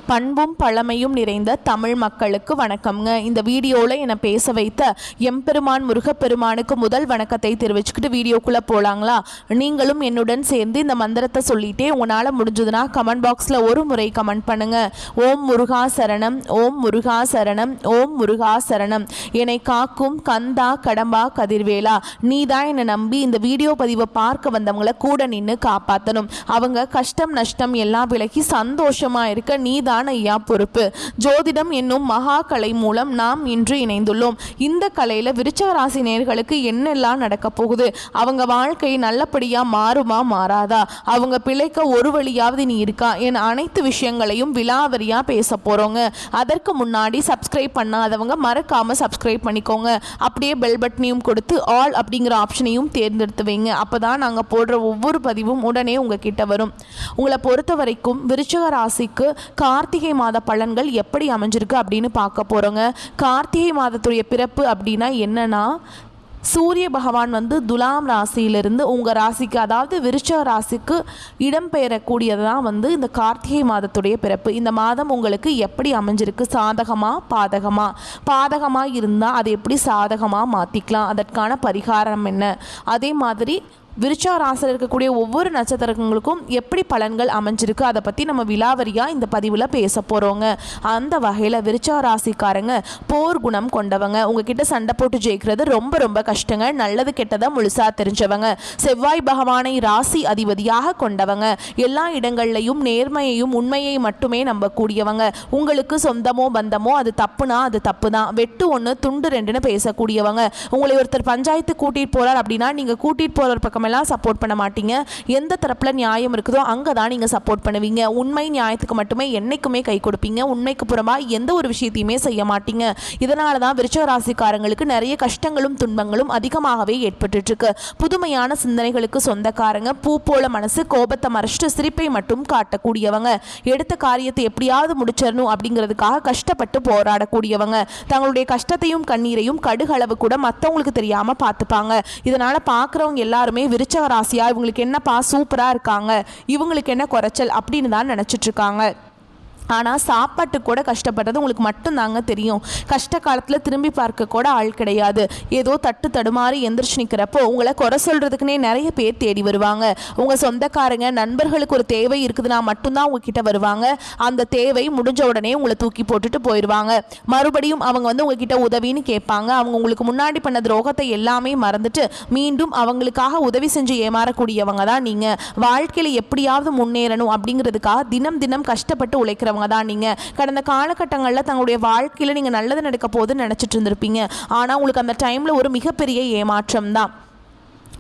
பண்பும் பழமையும் நிறைந்த தமிழ் மக்களுக்கு வணக்கம்ங்க. இந்த வீடியோவில் என்னை பேச வைத்த எம்பெருமான் முருகப்பெருமானுக்கு முதல் வணக்கத்தை தெரிவிச்சுக்கிட்டு வீடியோக்குள்ளே போகலாங்களா? நீங்களும் என்னுடன் சேர்ந்து இந்த மந்திரத்தை சொல்லிட்டே உங்களால் முடிஞ்சதுன்னா கமெண்ட் பாக்ஸில் ஒரு முறை கமெண்ட் பண்ணுங்கள். ஓம் முருகா சரணம், ஓம் முருகா சரணம், ஓம் முருகா சரணம். என்னை காக்கும் கந்தா கடம்பா கதிர்வேலா, நீ தான் என்னை நம்பி இந்த வீடியோ பதிவை பார்க்க வந்தவங்களை கூட நின்று காப்பாற்றணும். அவங்க கஷ்டம் நஷ்டம் எல்லாம் விலகி சந்தோஷமாக இருக்க நீ தான் ஐயா பொறுப்பு. ஜோதிடம் என்னும் மகா கலை மூலம் நாம் இன்று இணைந்துள்ளோம். இந்த கலையில் விருச்சிக ராசி நேயர்களுக்கு என்னெல்லாம் நடக்க போகுது, அவங்க வாழ்க்கை நல்லபடியா மாறுமா மாறாதா, அவங்க பிழைக்க ஒரு வழியாவது நீ இருக்கா, என் அனைத்து விஷயங்களையும் விலாவரியா பேச போறோங்க. அதற்கு முன்னாடி சப்ஸ்கிரைப் பண்ணாதவங்க மறக்காம சப்ஸ்கிரைப் பண்ணிக்கோங்க. அப்படியே பெல் பட்டனையும் கொடுத்து ஆல் அப்படிங்கிற ஆப்ஷனையும் தேர்ந்தெடுத்து வைங்க. அப்பதான் நாங்க போடுற ஒவ்வொரு பதிவும் உடனே உங்ககிட்ட வரும். உங்களை பொறுத்த வரைக்கும் விருச்சிக ராசிக்கு கார்த்திகை மாத பலன்கள் எப்படி அமைஞ்சிருக்கு அப்படின்னு பார்க்க போகிறோங்க. கார்த்திகை மாதத்துடைய பிறப்பு அப்படின்னா என்னன்னா, சூரிய பகவான் துலாம் ராசியிலிருந்து உங்கள் ராசிக்கு, அதாவது விருச்சிக ராசிக்கு இடம்பெயரக்கூடியது தான் இந்த கார்த்திகை மாதத்துடைய பிறப்பு. இந்த மாதம் உங்களுக்கு எப்படி அமைஞ்சிருக்கு, சாதகமாக பாதகமாக இருந்தால் அதை எப்படி சாதகமாக மாற்றிக்கலாம், அதற்கான பரிகாரம் என்ன, அதே மாதிரி விருச்சிக ராசியில் இருக்கக்கூடிய ஒவ்வொரு நட்சத்திரங்களுக்கும் எப்படி பலன்கள் அமைஞ்சிருக்கு அதை பற்றி நம்ம விலாவரியாக இந்த பதிவில் பேச போகிறோங்க. அந்த வகையில் விருச்சிக ராசிக்காரங்க போர் குணம் கொண்டவங்க. உங்ககிட்ட சண்டை போட்டு ஜெயிக்கிறது ரொம்ப ரொம்ப கஷ்டங்க. நல்லது கெட்டதை முழுசாக தெரிஞ்சவங்க. செவ்வாய் பகவானை ராசி அதிபதியாக கொண்டவங்க. எல்லா இடங்கள்லையும் நேர்மையையும் உண்மையை மட்டுமே நம்பக்கூடியவங்க. உங்களுக்கு சொந்தமோ பந்தமோ அது தப்புனா அது தப்பு தான், வெட்டு ஒன்று துண்டு ரெண்டுன்னு பேசக்கூடியவங்க. உங்களை ஒருத்தர் பஞ்சாயத்து கூட்டிகிட்டு போகிறார் அப்படின்னா நீங்கள் கூட்டிகிட்டு போகிற பக்கம் எல்லாம் சப்போர்ட் பண்ண மாட்டீங்க. எந்த தரப்புல நியாயம் இருக்குதோ அங்கே தான் நீங்கள் சப்போர்ட் பண்ணுவீங்க. உண்மை நியாயத்துக்கு மட்டுமே என்னைக்குமே கை கொடுப்பீங்க. உண்மைக்கு புறமாக எந்த ஒரு விஷயத்தையுமே செய்ய மாட்டீங்க. இதனால தான் விருச்சிக ராசிக்காரங்களுக்கு நிறைய கஷ்டங்களும் துன்பங்களும் அதிகமாகவே ஏற்பட்டு இருக்கு. புதுமையான சிந்தனைகளுக்கு சொந்தக்காரங்க. பூ போல மனசு, கோபத்தை மறைச்சிட்டு சிரிப்பை மட்டும் காட்டக்கூடியவங்க. எடுத்த காரியத்தை எப்படியாவது முடிச்சிடணும் அப்படிங்கிறதுக்காக கஷ்டப்பட்டு போராடக்கூடியவங்க. தங்களுடைய கஷ்டத்தையும் கண்ணீரையும் கடுகளவு கூட மற்றவங்களுக்கு தெரியாமல் பார்த்துப்பாங்க. இதனால பார்க்குறவங்க எல்லாருமே விருச்சிக ராசியா இவங்களுக்கு என்னப்பா சூப்பராக இருக்காங்க, இவங்களுக்கு என்ன குறைச்சல் அப்படின்னு தான் நினச்சிட்டு இருக்காங்க. ஆனால் சாப்பாட்டு கூட கஷ்டப்பட்டது உங்களுக்கு மட்டும்தாங்க தெரியும். கஷ்ட காலத்தில் திரும்பி பார்க்க கூட ஆள் கிடையாது. ஏதோ தட்டு தடுமாறி எந்திரிச்சு நிற்கிறப்போ உங்களை குறை சொல்கிறதுக்குனே நிறைய பேர் தேடி வருவாங்க. உங்கள் சொந்தக்காரங்க நண்பர்களுக்கு ஒரு தேவை இருக்குதுன்னா மட்டும்தான் உங்ககிட்ட வருவாங்க. அந்த தேவை முடிஞ்ச உடனே உங்களை தூக்கி போட்டுட்டு போயிடுவாங்க. மறுபடியும் அவங்க உங்ககிட்ட உதவின்னு கேட்பாங்க. அவங்க உங்களுக்கு முன்னாடி பண்ண துரோகத்தை எல்லாமே மறந்துட்டு மீண்டும் அவங்களுக்காக உதவி செஞ்சு ஏமாறக்கூடியவங்க தான் நீங்கள். வாழ்க்கையில் எப்படியாவது முன்னேறணும் அப்படிங்கிறதுக்காக தினம் தினம் கஷ்டப்பட்டு உழைக்கிறவங்க தான் நீங்க. கடந்த காலகட்டங்களில் தங்களுடைய வாழ்க்கையில நீங்க நல்லது நடக்க போகுதுன்னு நினைச்சிட்டு இருந்திருப்பீங்க. ஆனா உங்களுக்கு அந்த டைம்ல ஒரு மிகப்பெரிய ஏமாற்றம் தான்.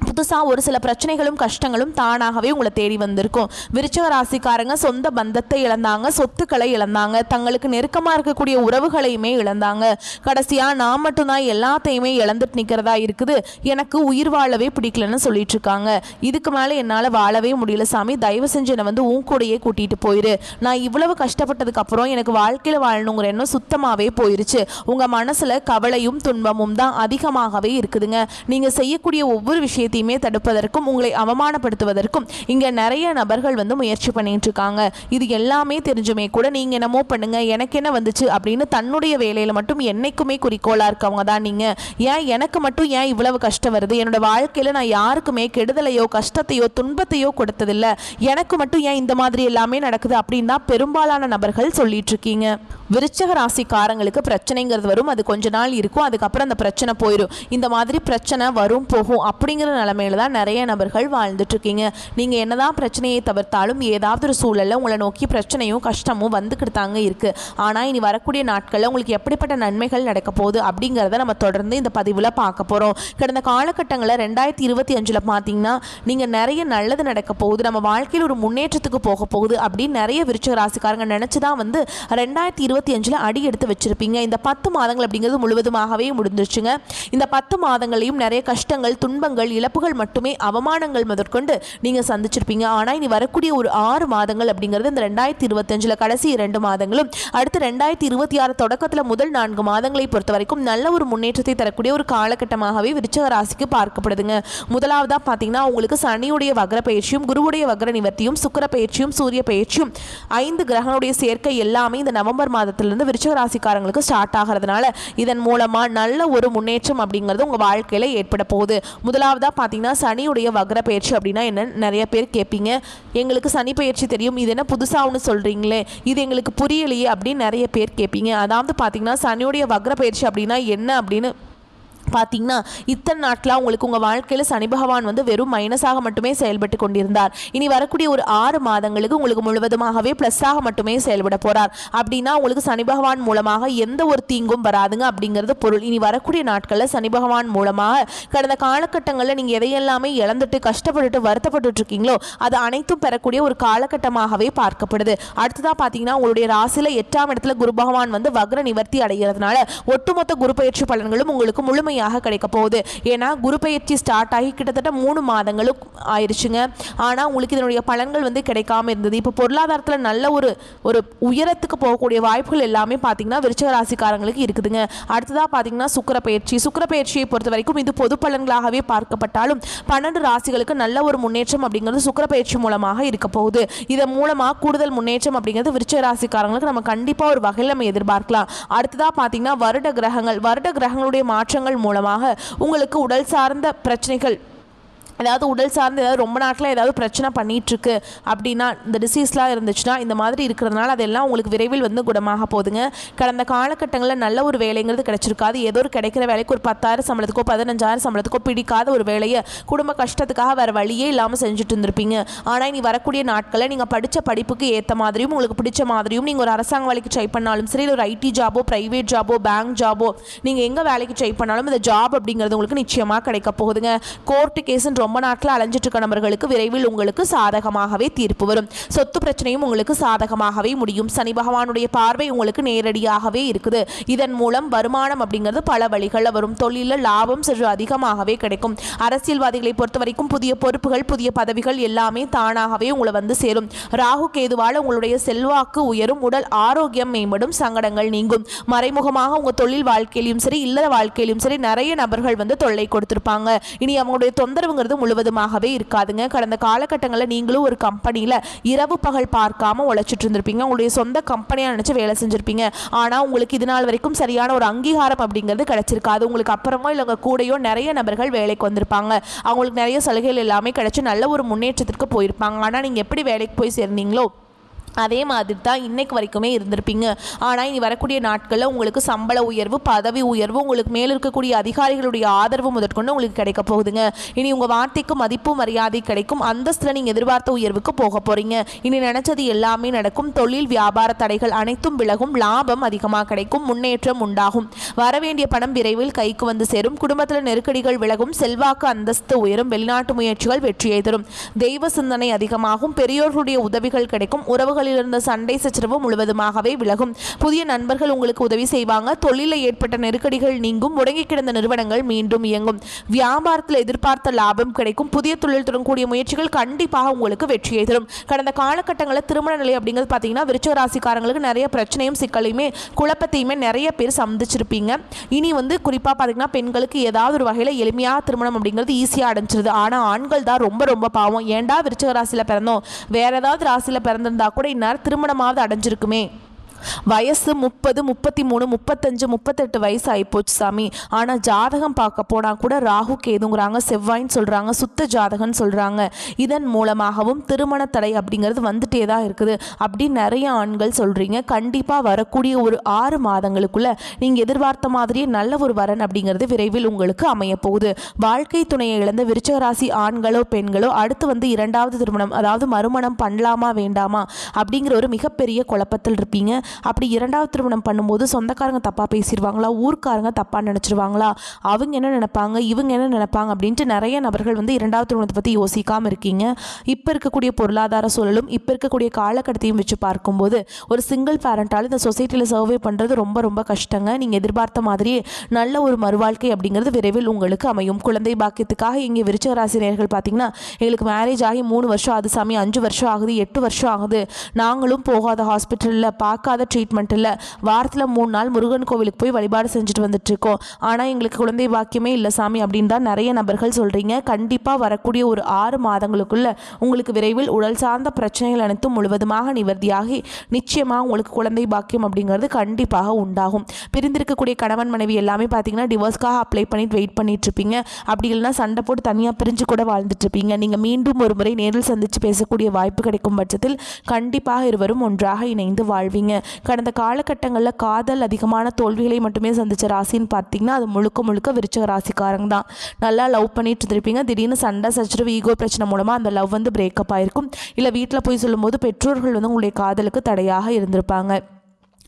புதுசாக ஒரு சில பிரச்சனைகளும் கஷ்டங்களும் தானாகவே உங்களை தேடி வந்திருக்கும். விருச்சிக ராசிக்காரங்க சொந்த பந்தத்தை இழந்தாங்க, சொத்துக்களை இழந்தாங்க, தங்களுக்கு நெருக்கமாக இருக்கக்கூடிய உறவுகளையுமே இழந்தாங்க. கடைசியாக நான் மட்டும்தான் எல்லாத்தையுமே இழந்துட்டு நிற்கிறதா இருக்குது, எனக்கு உயிர் வாழவே பிடிக்கலன்னு சொல்லிட்டு இருக்காங்க. இதுக்கு மேலே என்னால் வாழவே முடியல சாமி, தயவு செஞ்சு என்னை உன் கூடையே கூட்டிகிட்டு போயிரு. நான் இவ்வளவு கஷ்டப்பட்டதுக்கு அப்புறம் எனக்கு வாழ்க்கையில் வாழணுங்கிற எண்ணம் சுத்தமாகவே போயிருச்சு. உங்கள் மனசில் கவலையும் துன்பமும் தான் அதிகமாகவே இருக்குதுங்க. நீங்கள் செய்யக்கூடிய ஒவ்வொரு விஷயத்தையுமே தடுப்பதற்கும் உங்களை அவமானப்படுத்துவதற்கும் இங்க நிறைய நபர்கள் முயற்சி பண்ணிட்டு இருக்காங்க. இது எல்லாமே தெரிஞ்சுமே கூட நீங்க என்னமோ பண்ணுங்க, எனக்கு என்ன வந்துச்சு அப்படின்னு தன்னுடைய வேலையில மட்டும் என்னைக்குமே குறிக்கோளா இருக்கவங்க தான் நீங்க. ஏன் எனக்கு மட்டும் ஏன் இவ்வளவு கஷ்டம் வருது, என்னோட வாழ்க்கையில நான் யாருக்குமே கெடுதலையோ கஷ்டத்தையோ துன்பத்தையோ கொடுத்ததில்லை, எனக்கு மட்டும் ஏன் இந்த மாதிரி எல்லாமே நடக்குது அப்படின்னு தான் பெரும்பாலான நபர்கள் சொல்லிட்டு இருக்கீங்க. விருச்சிக ராசிக்காரங்களுக்கு பிரச்சனைங்கிறது வரும், அது கொஞ்ச நாள் இருக்கும், அதுக்கப்புறம் அந்த பிரச்சனை போயிடும். இந்த மாதிரி பிரச்சனை வரும் போகும் அப்படிங்கிற நிலைமையில தான் நிறைய நபர்கள் வாழ்ந்துட்டு இருக்கீங்க. நீங்க என்னதான் பிரச்சனையை தவிர்த்தாலும் ஏதாவது ஒரு சூழல்ல உங்களை நோக்கி பிரச்சனையும் கஷ்டமும் வந்துக்கிட்டாங்க இருக்கு. ஆனா இனி வரக்கூடிய நாட்கள்ல உங்களுக்கு எப்படிப்பட்ட நன்மைகள் நடக்க போகுது அப்படிங்கிறத நம்ம தொடர்ந்து இந்த பதிவுல பார்க்க போறோம். கடந்த காலகட்டங்களில் 2025 பார்த்தீங்கன்னா நீங்க நிறைய நல்லது நடக்க போகுது, நம்ம வாழ்க்கையில் ஒரு முன்னேற்றத்துக்கு போக போகுது அப்படின்னு நிறைய விருச்சிக ராசிக்காரங்க நினைச்சுதான் 2025 2025 அடி எடுத்து வச்சிருப்பீங்க. இந்த 10 மாதங்கள் அப்படிங்கிறது முழுவதுமாகவே முடிஞ்சிருச்சுங்க. இந்த 10 மாதங்களையும் நிறைய கஷ்டங்கள், துன்பங்கள், இழப்புகள் மட்டுமே, அவமானங்கள் முதற்கொண்டு நீங்கள் சந்திச்சிருப்பீங்க. ஆனால் இனி வரக்கூடிய ஒரு 6 மாதங்கள் அப்படிங்கிறது இந்த 2025 கடைசி 2 மாதங்களும் அடுத்து 2026 தொடக்கத்தில் முதல் 4 மாதங்களை பொறுத்த வரைக்கும் நல்ல ஒரு முன்னேற்றத்தை தரக்கூடிய ஒரு காலகட்டமாகவே விருச்சிக ராசிக்கு பார்க்கப்படுதுங்க. முதலாவதாக பார்த்தீங்கன்னா உங்களுக்கு சனியுடைய வக்ர பயிற்சியும் குருவுடைய வக்ர நிவர்த்தியும் சுக்கிர பயிற்சியும் சூரிய பயிற்சியும் 5 கிரகங்களுடைய சேர்க்கை எல்லாமே இந்த நவம்பர் மாதத்திலிருந்து விருச்சிக ராசிக்காரங்களுக்கு ஸ்டார்ட் ஆகிறதுனால இதன் மூலமாக நல்ல ஒரு முன்னேற்றம் அப்படிங்கிறது உங்கள் வாழ்க்கையில் ஏற்பட போகுது. முதலாவதாக பார்த்தீங்கன்னா சனியுடைய வக்ர பயிற்சி அப்படின்னா என்ன நிறைய பேர் கேட்பீங்க. எங்களுக்கு சனி பயிற்சி தெரியும், இது என்ன புதுசாக ஒன்று சொல்கிறீங்களே, இது எங்களுக்கு புரியலையே அப்படின்னு நிறைய பேர் கேட்பீங்க. அதாவது பார்த்தீங்கன்னா சனியுடைய வக்ர பயிற்சி அப்படின்னா என்ன அப்படின்னு பார்த்தீங்கன்னா இத்தனை நாட்களாக உங்களுக்கு உங்கள் வாழ்க்கையில் சனி பகவான் வந்து வெறும் மைனஸாக மட்டுமே செயல்பட்டு கொண்டிருந்தார். இனி வரக்கூடிய ஒரு 6 மாதங்களுக்கு உங்களுக்கு முழுவதுமாகவே ப்ளஸ்ஸாக மட்டுமே செயல்பட போகிறார். அப்படின்னா உங்களுக்கு சனி பகவான் மூலமாக எந்த ஒரு தீங்கும் வராதுங்க அப்படிங்கிறது பொருள். இனி வரக்கூடிய நாட்களில் சனி பகவான் மூலமாக கடந்த காலகட்டங்களில் நீங்கள் எதையெல்லாமே இழந்துட்டு கஷ்டப்பட்டுட்டு வருத்தப்பட்டு இருக்கீங்களோ அது அனைத்தும் பெறக்கூடிய ஒரு காலகட்டமாகவே பார்க்கப்படுது. அடுத்ததாக பார்த்தீங்கன்னா உங்களுடைய ராசியில் 8ஆம் இடத்துல குரு பகவான் வந்து வக்ர நிவர்த்தி அடைகிறதுனால ஒட்டுமொத்த குரு பயிற்சி பலன்களும் உங்களுக்கு முழுமையாக கிடைக்க போகுது. ஏன்னா குரு பயிற்சி ஸ்டார்ட் ஆகி கிட்டத்தட்ட 3 மாதங்களும் ஆயிடுச்சுங்க. ஆனால் உங்களுக்கு இதனுடைய பலன்கள் வந்து கிடைக்காம இருந்தது. இப்போ பொருளாதாரத்தில் நல்ல ஒரு உயரத்துக்கு போகக்கூடிய வாய்ப்புகள் எல்லாமே பார்த்தீங்கன்னா விருச்சிக ராசிக்காரங்களுக்கு இருக்குதுங்க. அடுத்ததாக பார்த்தீங்கன்னா சுக்கிர பயிற்சியை பொறுத்த வரைக்கும் இது பொது பலன்களாகவே பார்க்கப்பட்டாலும் 12 ராசிகளுக்கு நல்ல ஒரு முன்னேற்றம் அப்படிங்கிறது சுக்கிர பயிற்சி மூலமாக இருக்க போகுது. இதன் மூலமாக கூடுதல் முன்னேற்றம் அப்படிங்கிறது விருச்சிக ராசிக்காரங்களுக்கு நம்ம கண்டிப்பாக ஒரு வகையில் நம்ம எதிர்பார்க்கலாம். அடுத்ததாக பார்த்தீங்கன்னா வருட கிரகங்களுடைய மாற்றங்கள் மூலமாக உங்களுக்கு உடல் சார்ந்த பிரச்சனைகள், அதாவது உடல் சார்ந்து ஏதாவது ரொம்ப நாட்டில் ஏதாவது பிரச்சனை பண்ணிகிட்ருக்கு அப்படின்னா இந்த டிசீஸ்லாம் இருந்துச்சுன்னா இந்த மாதிரி இருக்கிறதுனால அதெல்லாம் உங்களுக்கு விரைவில் வந்து குணமாக போகுதுங்க. கடந்த காலகட்டங்களில் நல்ல ஒரு வேலைங்கிறது கிடைச்சிருக்காது. ஏதோ ஒரு கிடைக்கிற வேலைக்கு ஒரு 10,000 சம்பளத்துக்கோ 15,000 சம்பளத்துக்கோ பிடிக்காத ஒரு வேலையை குடும்ப கஷ்டத்துக்காக வேறு வழியே இல்லாமல் செஞ்சுட்டு இருந்திருப்பீங்க. ஆனால் இனி வரக்கூடிய நாட்களில் நீங்கள் படித்த படிப்புக்கு ஏற்ற மாதிரியும் உங்களுக்கு பிடிச்ச மாதிரியும் நீங்கள் ஒரு அரசாங்க வேலைக்கு ட்ரை பண்ணாலும் சரி, ஒரு ஐடி ஜாபோ ப்ரைவேட் ஜாபோ பேங்க் ஜாபோ நீங்கள் எங்கே வேலைக்கு ட்ரை பண்ணாலும் இந்த ஜாப் அப்படிங்கிறது உங்களுக்கு நிச்சயமாக கிடைக்க போகுதுங்க. கோர்ட்டு கேஸுன்னு ரொம்ப நாட்கள் அலைஞ்சிட்டு இருக்க நபர்களுக்கு விரைவில் உங்களுக்கு சாதகமாகவே தீர்ப்பு வரும். சொத்து பிரச்சனையும் உங்களுக்கு சாதகமாகவே முடியும். சனி பகவானுடைய பார்வை உங்களுக்கு நேரடியாகவே இருக்குது. இதன் மூலம் வருமானம் அப்படிங்கிறது பல வழிகளில் வரும். தொழிலில் லாபம் சற்று அதிகமாகவே கிடைக்கும். அரசியல்வாதிகளை பொறுத்த வரைக்கும் புதிய பொறுப்புகள் புதிய பதவிகள் எல்லாமே தானாகவே உங்களை வந்து சேரும். ராகு கேதுவால் உங்களுடைய செல்வாக்கு உயரும். உடல் ஆரோக்கியம் மேம்படும். சங்கடங்கள் நீங்கும். மறைமுகமாக உங்கள் தொழில் வாழ்க்கையிலும் சரி இல்லற வாழ்க்கையிலும் சரி நிறைய நபர்கள் வந்து தொல்லை கொடுத்திருப்பாங்க. இனி அவங்களுடைய தொந்தரவுங்கிறது முழுவதுமாகவே இருக்காதுங்க. கடந்த காலகட்டங்களில் நீங்களும் ஒரு கம்பெனியில் இரவு பகல் பார்க்காம உழைச்சிட்டு இருந்திருப்பீங்க. உங்களுடைய சொந்த கம்பெனியாக நினச்சி வேலை செஞ்சுருப்பீங்க. ஆனால் உங்களுக்கு இது நாள் வரைக்கும் சரியான ஒரு அங்கீகாரம் அப்படிங்கிறது கிடைச்சிருக்காது. உங்களுக்கு அப்புறமா இல்லை உங்கள் கூடயோ நிறைய நபர்கள் வேலைக்கு வந்திருப்பாங்க. அவங்களுக்கு நிறைய சலுகைகள் எல்லாமே கிடைச்சி நல்ல ஒரு முன்னேற்றத்திற்கு போயிருப்பாங்க. ஆனால் நீங்கள் எப்படி வேலைக்கு போய் சேர்ந்தீங்களோ அதே மாதிரி தான் இன்னைக்கு வரைக்குமே இருந்திருப்பீங்க. ஆனால் இனி வரக்கூடிய நாட்களில் உங்களுக்கு சம்பள உயர்வு பதவி உயர்வு உங்களுக்கு மேல் இருக்கக்கூடிய அதிகாரிகளுடைய ஆதரவு முதற்கொண்டு உங்களுக்கு கிடைக்க போகுதுங்க. இனி உங்கள் வார்த்தைக்கு மதிப்பு மரியாதை கிடைக்கும். அந்தஸ்தில் நீங்கள் எதிர்பார்த்த உயர்வுக்கு போக போகிறீங்க. இனி நினச்சது எல்லாமே நடக்கும். தொழில் வியாபார தடைகள் அனைத்தும் விலகும். லாபம் அதிகமாக கிடைக்கும். முன்னேற்றம் உண்டாகும். வரவேண்டிய பணம் விரைவில் கைக்கு வந்து சேரும். குடும்பத்தில் நெருக்கடிகள் விலகும். செல்வாக்கு அந்தஸ்து உயரும். வெளிநாட்டு முயற்சிகள் வெற்றியை தரும். தெய்வ சிந்தனை அதிகமாகும். பெரியோர்களுடைய உதவிகள் கிடைக்கும். உறவுகள் இருந்த சண்டை சச்சரவு முழுவதுமாகவே விலகும். புதிய நண்பர்கள் உங்களுக்கு உதவி செய்வாங்க. தொழிலில் ஏற்பட்ட நெருக்கடிகள் நீங்கும். முடங்கி கிடந்த நிறுவனங்கள் மீண்டும் இயங்கும். வியாபாரத்தில் எதிர்பார்த்த லாபம் கிடைக்கும். புதிய தொழில் தொடங்கக்கூடிய முயற்சிகள் கண்டிப்பாக உங்களுக்கு வெற்றியை தரும். கடந்த காலகட்டங்களில் திருமண நிலை அப்படிங்கிறது பார்த்தீங்கன்னா விருச்சிக ராசிக்காரங்களுக்கு நிறைய பிரச்சனையும் சிக்கலையுமே குழப்பத்தையுமே நிறைய பேர் சந்திச்சிருப்பீங்க. இனி வந்து குறிப்பாக பார்த்தீங்கன்னா பெண்களுக்கு ஏதாவது ஒரு வகையில் எளிமையாக திருமணம் அப்படிங்கிறது ஈஸியாக அடைஞ்சிருது. ஆனால் ஆண்கள் தான் ரொம்ப ரொம்ப பாவம். ஏண்டா விருச்சிக ராசியில் பிறந்தோம், வேற ஏதாவது ராசியில் பிறந்திருந்தா கூட இந்நேரம் திருமணமாவது அடைஞ்சிருக்குமே. வயசு 30 33 35 38 வயசு ஆகிப்போச்சு சாமி. ஆனால் ஜாதகம் பார்க்க போனால் கூட ராகு கேதுங்கிறாங்க, செவ்வாயின்னு சொல்கிறாங்க, சுத்த ஜாதகம்னு சொல்கிறாங்க. இதன் மூலமாகவும் திருமண தடை அப்படிங்கிறது வந்துட்டே தான் இருக்குது அப்படின்னு நிறைய ஆண்கள் சொல்கிறீங்க. கண்டிப்பாக வரக்கூடிய ஒரு 6 மாதங்களுக்குள்ளே நீங்கள் எதிர்பார்த்த மாதிரியே நல்ல ஒரு வரன் அப்படிங்கிறது விரைவில் உங்களுக்கு அமைய போகுது. வாழ்க்கை துணையை இழந்த விருச்சிக ராசி ஆண்களோ பெண்களோ அடுத்து வந்து 2வது திருமணம் அதாவது மறுமணம் பண்ணலாமா வேண்டாமா அப்படிங்கிற ஒரு மிகப்பெரிய குழப்பத்தில் இருப்பீங்க. அப்படி இரண்டாவது திருமணம் பண்ணும்போது சொந்தக்காரங்க தப்பாக பேசிடுவாங்களா, ஊர்க்காரங்க தப்பாக நினச்சிருவாங்களா, அவங்க என்ன நினைப்பாங்க, இவங்க என்ன நினைப்பாங்க அப்படின்ட்டு நிறைய நபர்கள் வந்து இரண்டாவது திருமணத்தை பற்றி யோசிக்காமல் இருக்கீங்க. இப்போ இருக்கக்கூடிய பொருளாதார சூழலும் இப்போ இருக்கக்கூடிய காலகட்டத்தையும் வச்சு பார்க்கும்போது ஒரு சிங்கிள் பேரண்டால் இந்த சொசைட்டியில் சர்வே பண்ணுறது ரொம்ப ரொம்ப கஷ்டங்க. நீங்கள் எதிர்பார்த்த மாதிரியே நல்ல ஒரு மறுவாழ்க்கை அப்படிங்கிறது விரைவில் உங்களுக்கு அமையும். குழந்தை பாக்கியத்துக்காக இங்கே விருச்சிக ராசி நேயர்கள் பார்த்தீங்கன்னா, எங்களுக்கு மேரேஜ் ஆகி 3 வருஷம் ஆகுது சாமி, 5 வருஷம் ஆகுது, 8 வருஷம் ஆகுது, நாங்களும் போகாத ஹாஸ்பிட்டலில் பார்க்காத ட்ரீட்மெண்ட் இல்லை, வாரத்தில் 3 நாள் முருகன் கோவிலுக்கு போய் வழிபாடு செஞ்சுட்டு வந்துட்டு இருக்கோம், ஆனால் எங்களுக்கு குழந்தை பாக்கியமே இல்லை சாமி அப்படின்னு தான் நிறைய நபர்கள் சொல்கிறீங்க. கண்டிப்பாக வரக்கூடிய ஒரு 6 மாதங்களுக்குள்ள உங்களுக்கு விரைவில் உடல் சார்ந்த பிரச்சனைகள் அனைத்தும் முழுவதுமாக நிவர்த்தியாகி நிச்சயமாக உங்களுக்கு குழந்தை பாக்கியம் அப்படிங்கிறது கண்டிப்பாக உண்டாகும். பிரிந்திருக்கக்கூடிய கணவன் மனைவி எல்லாமே பார்த்தீங்கன்னா டிவோர்ஸ்க்காக அப்ளை பண்ணிட்டு வெயிட் பண்ணிட்டு இருப்பீங்க. அப்படி இல்லைன்னா சண்டை போட்டு தனியாக பிரிஞ்சு கூட வாழ்ந்துட்டு இருப்பீங்க. நீங்கள் மீண்டும் ஒரு முறை நேரில் சந்தித்து பேசக்கூடிய வாய்ப்பு கிடைக்கும் பட்சத்தில் கண்டிப்பாக இருவரும் ஒன்றாக இணைந்து வாழ்வீங்க. கடந்த காலகட்டங்களில் காதல் அதிகமான தோல்விகளை மட்டுமே சந்திச்ச ராசின்னு பார்த்தீங்கன்னா அது முழுக்க முழுக்க விருச்சிக ராசிக்காரங்க தான். நல்லா லவ் பண்ணிட்டு இருப்பீங்க, திடீர்னு சண்டை சச்சரவு ஈகோ பிரச்சனை மூலமாக அந்த லவ் வந்து பிரேக்கப் ஆயிருக்கும். இல்லை வீட்டில் போய் சொல்லும்போது பெற்றோர்கள் வந்து உங்களுடைய காதலுக்கு தடையாக இருந்திருப்பாங்க.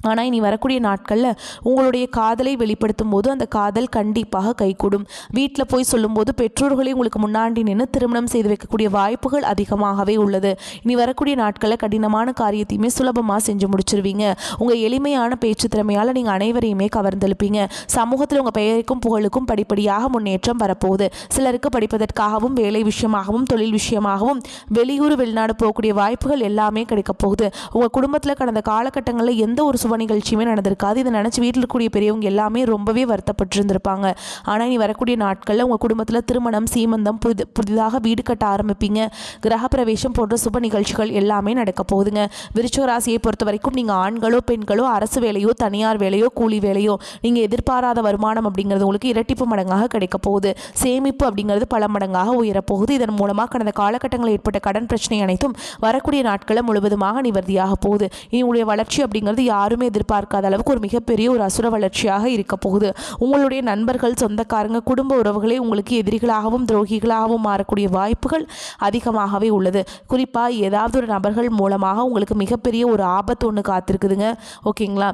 ஆனால் இனி வரக்கூடிய நாட்களில் உங்களுடைய காதலை வெளிப்படுத்தும் போது அந்த காதல் கண்டிப்பாக கைகூடும். வீட்டில் போய் சொல்லும்போது பெற்றோர்களே உங்களுக்கு முன்னாடி நின்று திருமணம் செய்து வைக்கக்கூடிய வாய்ப்புகள் அதிகமாகவே உள்ளது. இனி வரக்கூடிய நாட்களில் கடினமான காரியத்தையுமே சுலபமாக செஞ்சு முடிச்சிருவீங்க. உங்கள் எளிமையான பேச்சு திறமையால் நீங்கள் அனைவரையுமே கவர்ந்தெழுப்பீங்க. சமூகத்தில் உங்கள் பெயருக்கும் புகழுக்கும் படிப்படியாக முன்னேற்றம் வரப்போகுது. சிலருக்கு படிப்பதற்காகவும் வேலை விஷயமாகவும் தொழில் விஷயமாகவும் வெளியூர் வெளிநாடு போகக்கூடிய வாய்ப்புகள் எல்லாமே கிடைக்க போகுது. உங்கள் குடும்பத்தில் கடந்த காலகட்டங்களில் எந்த ஒரு சுப நிகழ்ச்சியுமே நடந்திருக்காது. இதை நினச்சி வீட்டில் இருக்கக்கூடிய பெரியவங்க எல்லாமே ரொம்பவே வருத்தப்பட்டிருந்திருப்பாங்க. ஆனால் இனி வரக்கூடிய நாட்களில் உங்கள் குடும்பத்தில் திருமணம், சீமந்தம், புதிதாக வீடு கட்ட ஆரம்பிப்பீங்க. கிரகப்பிரவேசம் போன்ற சுப நிகழ்ச்சிகள் எல்லாமே நடக்க போகுதுங்க. விருச்சிக ராசியை பொறுத்த வரைக்கும் நீங்கள் ஆண்களோ பெண்களோ அரசு வேலையோ தனியார் வேலையோ கூலி வேலையோ நீங்கள் எதிர்பாராத வருமானம் அப்படிங்கிறது உங்களுக்கு இரட்டிப்பு மடங்காக கிடைக்க போகுது. சேமிப்பு அப்படிங்கிறது பல மடங்காக உயரப்போகுது. இதன் மூலமாக கடந்த காலகட்டங்களில் ஏற்பட்ட கடன் பிரச்சனை அனைத்தும் வரக்கூடிய நாட்களில் முழுவதுமாக நிவர்த்தியாக போகுது. இனி உங்களுடைய வளர்ச்சி அப்படிங்கிறது யாருமே எதிர்பார்க்காத அளவுக்கு ஒரு மிகப்பெரிய ஒரு அசுர வளர்ச்சியாக இருக்க போகுது. உங்களுடைய நண்பர்கள், சொந்தக்காரங்க, குடும்ப உறவுகளே உங்களுக்கு எதிரிகளாகவும் துரோகிகளாகவும் மாறக்கூடிய வாய்ப்புகள் அதிகமாகவே உள்ளது. குறிப்பாக ஏதாவது ஒரு நபர்கள் மூலமாக உங்களுக்கு மிகப்பெரிய ஒரு ஆபத்து ஒன்று காத்திருக்குதுங்க. ஓகேங்களா?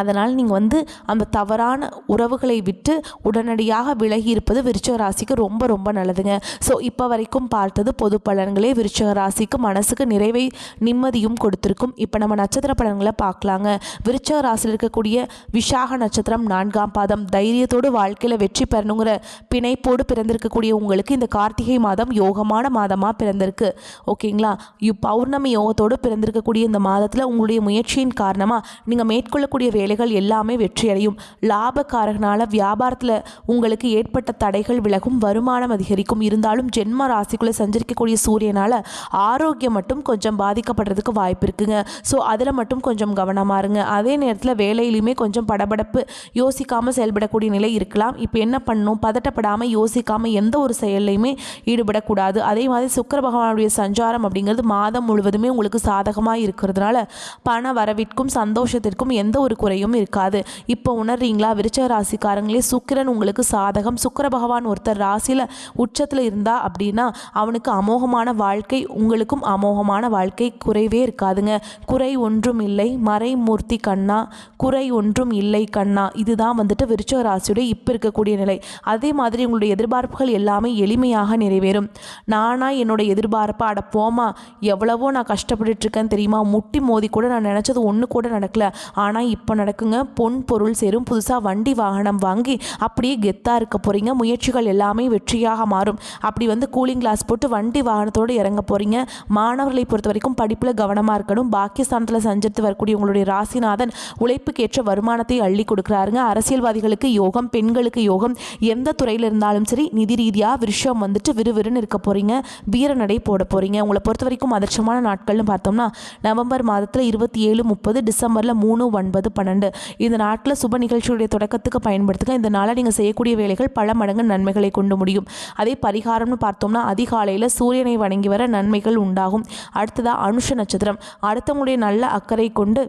அதனால் நீங்கள் வந்து அந்த தவறான உறவுகளை விட்டு உடனடியாக விலகி இருப்பது விருச்சிக ராசிக்கு ரொம்ப ரொம்ப நல்லதுங்க. ஸோ இப்போ வரைக்கும் பார்த்தது பொது பலன்களே விருச்சிக ராசிக்கு மனசுக்கு நிறைவை நிம்மதியும் கொடுத்துருக்கும். இப்போ நம்ம நட்சத்திர பலன்களை பார்க்கலாங்க. விருச்சிக ராசியில் இருக்கக்கூடிய விசாக நட்சத்திரம் 4ஆம் பாதம். தைரியத்தோடு வாழ்க்கையில் வெற்றி பெறணுங்கிற பிணைப்போடு பிறந்திருக்கக்கூடிய உங்களுக்கு இந்த கார்த்திகை மாதம் யோகமான மாதமாக பிறந்திருக்கு. ஓகேங்களா? பௌர்ணமி யோகத்தோடு பிறந்திருக்கக்கூடிய இந்த மாதத்தில் உங்களுடைய முயற்சியின் காரணமாக நீங்கள் மேற்கொள்ளக்கூடிய வேலைகள் எல்லாமே வெற்றியடையும். லாபக்காரகனால வியாபாரத்தில் உங்களுக்கு ஏற்பட்ட தடைகள் விலகும், வருமானம் அதிகரிக்கும். இருந்தாலும் ஜென்ம ராசிக்குள்ளே சஞ்சரிக்கக்கூடிய சூரியனால் ஆரோக்கியம் மட்டும் கொஞ்சம் பாதிக்கப்படுறதுக்கு வாய்ப்பு இருக்குங்க. ஸோ அதில் மட்டும் கொஞ்சம் கவனமாக இருங்க. அதே நேரத்தில் வேலையிலுமே கொஞ்சம் படபடப்பு, யோசிக்காமல் செயல்படக்கூடிய நிலை இருக்கலாம். இப்போ என்ன பண்ணணும், பதட்டப்படாமல் யோசிக்காமல் எந்த ஒரு செயல்லையுமே ஈடுபடக்கூடாது. அதே மாதிரி சுக்கிர பகவானுடைய சஞ்சாரம் அப்படிங்கிறது மாதம் முழுவதுமே உங்களுக்கு சாதகமாக இருக்கிறதுனால பண வரவிற்கும் சந்தோஷத்திற்கும் எந்த ஒரு குறையும் இருக்காது. இப்போ உணர்றீங்களா? விருச்சிக ராசிக்காரங்களே, சுக்கிரன் உங்களுக்கு சாதகம். சுக்கிர பகவான் ஒருத்தர் ராசியில் உச்சத்தில் இருந்தா அப்படின்னா அவனுக்கு அமோகமான வாழ்க்கை, உங்களுக்கும் அமோகமான வாழ்க்கை, குறைவே இருக்காதுங்க. குறை ஒன்றும் இல்லை மறைமூர்த்தி கண்ணா, குறை ஒன்றும் இல்லை கண்ணா. இதுதான் வந்துட்டு விருச்சிக ராசியுடைய இப்போ இருக்கக்கூடிய நிலை. அதே மாதிரி உங்களுடைய எதிர்பார்ப்புகள் எல்லாமே எளிமையாக நிறைவேறும். நானா என்னோட எதிர்பார்ப்பை அட போமா, எவ்வளவோ நான் கஷ்டப்பட்டுட்டு இருக்கேன் தெரியுமா, முட்டி மோதி கூட நான் நினச்சது ஒன்று கூட நடக்கல, ஆனால் இப்போ நடக்குங்க. பொன் பொருள் சேரும், புதுசாக வண்டி வாகனம் வாங்கி அப்படியே கெத்தாக இருக்க போகிறீங்க. முயற்சிகள் எல்லாமே வெற்றியாக மாறும். அப்படி வந்து கூலிங் கிளாஸ் போட்டு வண்டி வாகனத்தோடு இறங்க போகிறீங்க. மாணவர்களை பொறுத்த வரைக்கும் படிப்பில் கவனமாக இருக்கணும். பாக்கியஸ்தானத்தில் சஞ்சரித்து வரக்கூடிய உங்களுடைய ராசிநாதன் உழைப்புக்கேற்ற வருமானத்தை அள்ளி கொடுக்குறாருங்க. அரசியல்வாதிகளுக்கு யோகம், பெண்களுக்கு யோகம். எந்த துறையில் இருந்தாலும் சரி நிதி ரீதியாக விஷயம் வந்துட்டு விறுவிறுன்னு இருக்க போகிறீங்க. வீரநடை போட போகிறீங்க. உங்களை பொறுத்த வரைக்கும் அதிர்ஷ்டமான நாட்கள்னு பார்த்தோம்னா நவம்பர் மாதத்தில் 27, 30, டிசம்பரில் 3, 9, 12 இந்த நாட்டில் சுப நிகழ்ச்சியுடைய தொடக்கத்துக்கு பயன்படுத்துங்க. இந்த நாளில் நீங்கள் செய்யக்கூடிய வேலைகள் பல மடங்கு நன்மைகளை கொண்டு முடியும். அதே பரிகாரம்னு பார்த்தோம்னா அதிகாலையில் சூரியனை வணங்கி வர நன்மைகள் உண்டாகும். அடுத்ததாக அனுஷ நட்சத்திரம். அடுத்தவங்களுடைய நல்ல அக்கறை கொண்டு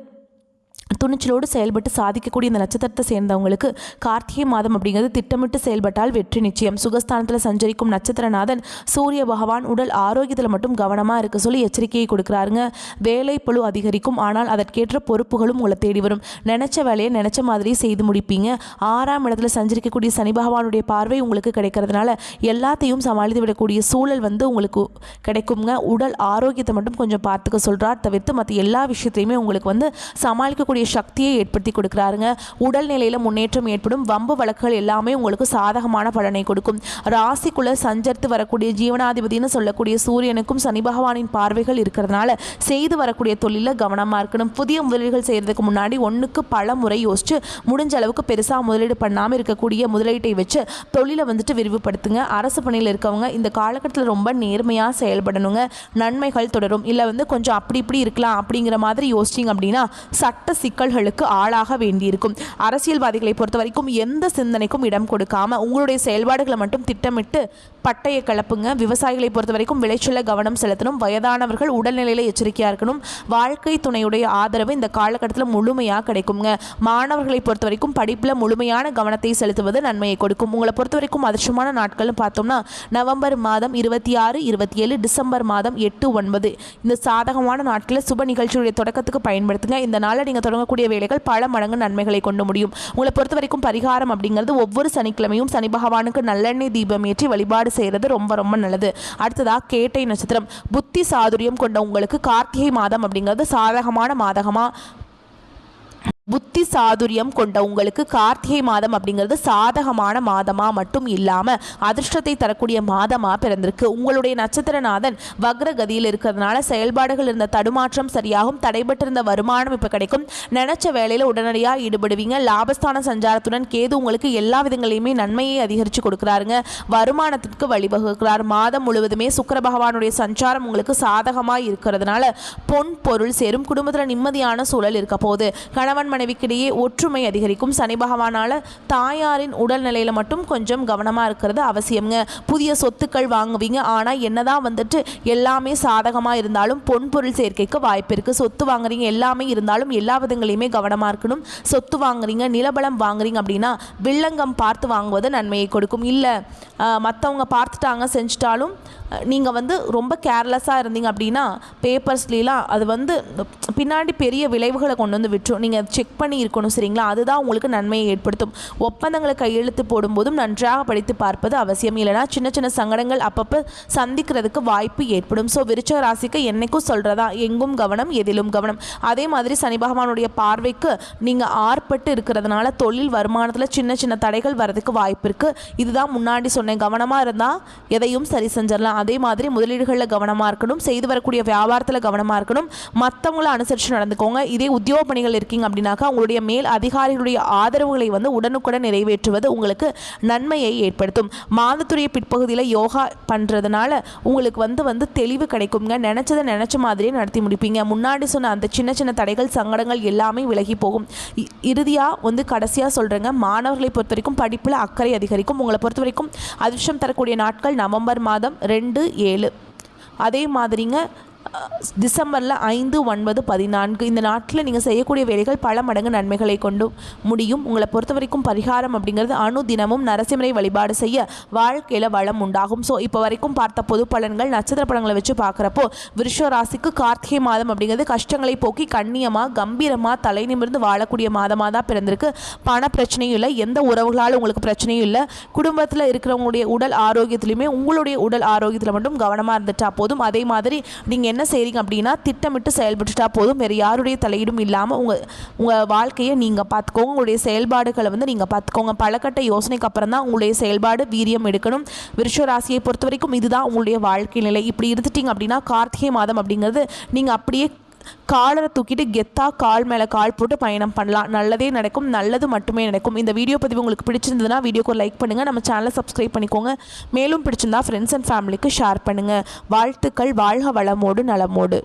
துணிச்சலோடு செயல்பட்டு சாதிக்கக்கூடிய இந்த நட்சத்திரத்தை சேர்ந்தவங்களுக்கு கார்த்திகை மாதம் அப்படிங்கிறது திட்டமிட்டு செயல்பட்டால் வெற்றி நிச்சயம். சுகஸ்தானத்தில் சஞ்சரிக்கும் நட்சத்திரநாதன் சூரிய பகவான் உடல் ஆரோக்கியத்தில் மட்டும் கவனமாக இருக்க சொல்லி எச்சரிக்கையை கொடுக்குறாருங்க. வேலை பளு அதிகரிக்கும், ஆனால் அதற்கேற்ற பொறுப்புகளும் உங்களை தேடி வரும். நினைச்ச வேலையை நினைச்ச மாதிரி செய்து முடிப்பீங்க. 6ஆம் இடத்துல சஞ்சரிக்கக்கூடிய சனி பகவானுடைய பார்வை உங்களுக்கு கிடைக்கிறதுனால எல்லாத்தையும் சமாளித்து விடக்கூடிய சூழல் உங்களுக்கு கிடைக்குங்க. உடல் ஆரோக்கியத்தை மட்டும் கொஞ்சம் பார்த்துக்க சொல்கிறார். தவிர்த்து மற்ற எல்லா விஷயத்தையுமே உங்களுக்கு சமாளிக்கக்கூடிய சக்தியை ஏற்படுத்தி கொடுக்கிறாருங்க. உடல்நிலையில் முன்னேற்றம் ஏற்படும். வம்பு வழக்குகள் எல்லாமே உங்களுக்கு சாதகமான பலனை கொடுக்கும். ராசிக்குள்ள சஞ்சரித்து வரக்கூடிய ஜீவனாதிபதினு சொல்லக்கூடிய சூரியனுக்கும் சனி பகவானின் பார்வைகள் இருக்கிறதுனால செய்து வரக்கூடிய தொழிலில் கவனமாக இருக்கணும். புதிய முதலீடுகள் செய்கிறதுக்கு முன்னாடி ஒன்றுக்கு பல முறை யோசிச்சு முடிஞ்ச அளவுக்கு பெருசாக முதலீடு பண்ணாமல் இருக்கக்கூடிய முதலீட்டை வச்சு தொழிலை விரிவுபடுத்துங்க. அரசு பணியில் இருக்கவங்க இந்த காலகட்டத்தில் ரொம்ப நேர்மையாக செயல்படணுங்க. நன்மைகள் தொடரும். இல்லை கொஞ்சம் அப்படி இப்படி இருக்கலாம் அப்படிங்கிற மாதிரி யோசிச்சிங்க அப்படின்னா சட்ட சிக்கல்களுக்கு ஆளாக வேண்டியிருக்கும். அரசியல்வாதிகளை பொறுத்த வரைக்கும் எந்த சிந்தனைக்கும் இடம் கொடுக்காம உங்களுடைய செயல்பாடுகளை மட்டும் திட்டமிட்டு பட்டையை கலப்புங்க. விவசாயிகளை பொறுத்த வரைக்கும் விளைச்சல கவனம் செலுத்தணும். வயதானவர்கள் உடல்நிலையில் எச்சரிக்கையாக இருக்கணும். வாழ்க்கை துணையுடைய ஆதரவு இந்த காலகட்டத்தில் முழுமையாக கிடைக்குங்க. மாணவர்களை பொறுத்த வரைக்கும் படிப்பில் முழுமையான கவனத்தை செலுத்துவது நன்மையை கொடுக்கும். உங்களை பொறுத்த வரைக்கும் அதிர்ஷ்டமான நாட்கள்னு பார்த்தோம்னா நவம்பர் மாதம் 26, 27, டிசம்பர் மாதம் 8, 9 இந்த சாதகமான நாட்களில் சுப நிகழ்ச்சியுடைய தொடக்கத்துக்கு பயன்படுத்துங்க. இந்த நாளில் நீங்கள் தொடங்கக்கூடிய வேலைகள் பல மடங்கு நன்மைகளை கொண்டு முடியும். உங்களை பொறுத்த வரைக்கும் பரிகாரம் அப்படிங்கிறது ஒவ்வொரு சனிக்கிழமையும் சனி பகவானுக்கு நல்லெண்ணெய் தீபம் ஏற்றி வழிபாடு செய்கிறது ரொம்ப ரொம்ப நல்லது. அடுத்ததாக கேட்டை நட்சத்திரம். புத்தி சாதுரியம் கொண்ட உங்களுக்கு கார்த்திகை மாதம் அப்படிங்கிறது சாதகமான மாதகமா புத்தி சாதுரியம் கொண்ட உங்களுக்கு கார்த்திகை மாதம் அப்படிங்கிறது சாதகமான மாதமாக மட்டும் இல்லாமல் அதிர்ஷ்டத்தை தரக்கூடிய மாதமாக பிறந்திருக்கு. உங்களுடைய நட்சத்திரநாதன் வக்ரகதியில் இருக்கிறதுனால செயல்பாடுகள் இருந்த தடுமாற்றம் சரியாகும். தடைபட்டிருந்த வருமானம் இப்போ கிடைக்கும். நினைச்ச வேலையில் உடனடியாக ஈடுபடுவீங்க. லாபஸ்தான சஞ்சாரத்துடன் கேது உங்களுக்கு எல்லா விதங்களையுமே நன்மையை அதிகரித்து கொடுக்குறாருங்க. வருமானத்திற்கு வழிவகுக்கிறார். மாதம் முழுவதுமே சுக்கிர பகவானுடைய சஞ்சாரம் உங்களுக்கு சாதகமாக இருக்கிறதுனால பொன் பொருள் சேரும். குடும்பத்தில் நிம்மதியான சூழல் இருக்க போகுது. கணவன் மனைவிக்கிடையே ஒற்றுமை அதிகரிக்கும். சனி பகவானால தாயாரின் உடல்நிலையில மட்டும் கொஞ்சம் கவனமா இருக்கிறது அவசியம்ங்க. புதிய சொத்துக்கள் வாங்குவீங்க. ஆனா என்னதான் எல்லாமே சாதகமா இருந்தாலும் பொன் பொருள் சேர்க்கைக்கு வாய்ப்பு இருக்கு. சொத்து வாங்குறீங்க எல்லாமே இருந்தாலும் எல்லா விதங்களையுமே கவனமா இருக்கணும். சொத்து வாங்குறீங்க, நிலபலம் வாங்குறீங்க அப்படின்னா வில்லங்கம் பார்த்து வாங்குவது நன்மையை கொடுக்கும். இல்லை மற்றவங்க பார்த்துட்டாங்க செஞ்சுட்டாலும் நீங்கள் ரொம்ப கேர்லெஸ்ஸாக இருந்தீங்க அப்படின்னா பேப்பர்ஸ்லாம் அது பின்னாடி பெரிய விளைவுகளை கொண்டு விட்டுரும். நீங்கள் செக் பண்ணி இருக்கணும், சரிங்களா? அதுதான் உங்களுக்கு நன்மையை ஏற்படுத்தும். ஒப்பந்தங்களை கையெழுத்து போடும்போதும் நன்றாக படித்து பார்ப்பது அவசியம். இல்லைனா சின்ன சின்ன சங்கடங்கள் அப்பப்போ சந்திக்கிறதுக்கு வாய்ப்பு ஏற்படும். ஸோ விருச்சிக ராசிக்கு என்னைக்கும் சொல்கிறதா எங்கும் கவனம் எதிலும் கவனம். அதே மாதிரி சனி பகவானுடைய பார்வைக்கு நீங்கள் ஆர்ப்பட்டு இருக்கிறதுனால தொழில் வருமானத்தில் சின்ன சின்ன தடைகள் வரதுக்கு வாய்ப்பு இருக்குது. இதுதான் முன்னாடி சொன்னேன், கவனமாக இருந்தால் எதையும் சரி செஞ்சிடலாம். அதே மாதிரி முதலீடுகளில் கவனமாக இருக்கணும். செய்து வரக்கூடிய வியாபாரத்தில் கவனமாக இருக்கணும். மற்றவங்கள அனுசரித்து நடந்துக்கோங்க. இதே உத்தியோக பணிகள் இருக்கீங்க அப்படின்னாக்கா உங்களுடைய மேல் அதிகாரிகளுடைய ஆதரவுகளை உடனுக்குடன் நிறைவேற்றுவது உங்களுக்கு நன்மையை ஏற்படுத்தும். மாதத்துடைய பிற்பகுதியில் யோகா பண்ணுறதுனால உங்களுக்கு தெளிவு கிடைக்குங்க. நினச்சதை நினச்ச மாதிரியே நடத்தி முடிப்பீங்க. முன்னாடி சொன்ன அந்த சின்ன சின்ன தடைகள் சங்கடங்கள் எல்லாமே விலகி போகும். இறுதியாக கடைசியாக சொல்கிறேங்க, மாணவர்களை பொறுத்த வரைக்கும் படிப்பில் அக்கறை அதிகரிக்கும். உங்களை பொறுத்த வரைக்கும் அதிர்ஷ்டம் தரக்கூடிய நாட்கள் நவம்பர் மாதம் 2, 7. அதே மாதிரிங்க டிசம்பரில் 5, 9, 14 இந்த நாட்டில் நீங்கள் செய்யக்கூடிய வேலைகள் பல மடங்கு நன்மைகளை கொண்டு முடியும். உங்களை பொறுத்த வரைக்கும் பரிகாரம் அப்படிங்கிறது அனுதினமும் நரசிம்மரை வழிபாடு செய்ய வாழ்க்கையில் வளம் உண்டாகும். ஸோ இப்போ வரைக்கும் பார்த்த பொது பலன்கள் நட்சத்திர பலன்களை வச்சு பார்க்குறப்போ விருச்சிக ராசிக்கு கார்த்திகை மாதம் அப்படிங்கிறது கஷ்டங்களை போக்கி கண்ணியமாக கம்பீரமாக தலை நிமிர்ந்து வாழக்கூடிய மாதமாக தான் பிறந்திருக்கு. பண பிரச்சனையும் இல்லை, எந்த உறவுகளால் உங்களுக்கு பிரச்சனையும் இல்லை. குடும்பத்தில் இருக்கிறவங்களுடைய உடல் ஆரோக்கியத்திலையுமே உங்களுடைய உடல் ஆரோக்கியத்தில் மட்டும் கவனமாக இருந்துட்டா போதும். அதே மாதிரி நீங்கள் என்ன செய்றீங்க அப்படின்னா திட்டமிட்டு செயல்பட்டுட்டா போதும். வேறு யாருடைய தலையீடும் இல்லாமல் உங்கள் வாழ்க்கையை நீங்கள் பார்த்துக்கோங்க. உங்களுடைய செயல்பாடுகளை நீங்கள் பார்த்துக்கோங்க. பலகட்ட யோசனைக்கு அப்புறம் தான் உங்களுடைய செயல்பாடு வீரியம் எடுக்கணும். விருச்சிக ராசியை பொறுத்த வரைக்கும் இதுதான் உங்களுடைய வாழ்க்கை நிலை. இப்படி இருந்துட்டீங்க அப்படின்னா கார்த்திகை மாதம் அப்படிங்கிறது நீங்கள் அப்படியே காலரை தூக்கிட்டு கெத்தாக கால் மேலே கால் போட்டு பயணம் பண்ணலாம். நல்லதே நடக்கும், நல்லது மட்டுமே நடக்கும். இந்த வீடியோ பதிவு உங்களுக்கு பிடிச்சிருந்ததுன்னா வீடியோக்கு ஒரு லைக் பண்ணுங்கள். நம்ம சேனலை சப்ஸ்கிரைப் பண்ணிக்கோங்க. மேலும் பிடிச்சிருந்தா ஃப்ரெண்ட்ஸ் அண்ட் ஃபேமிலிக்கு ஷேர் பண்ணுங்கள். வாழ்த்துக்கள். வாழ்க வளமோடு நலமோடு.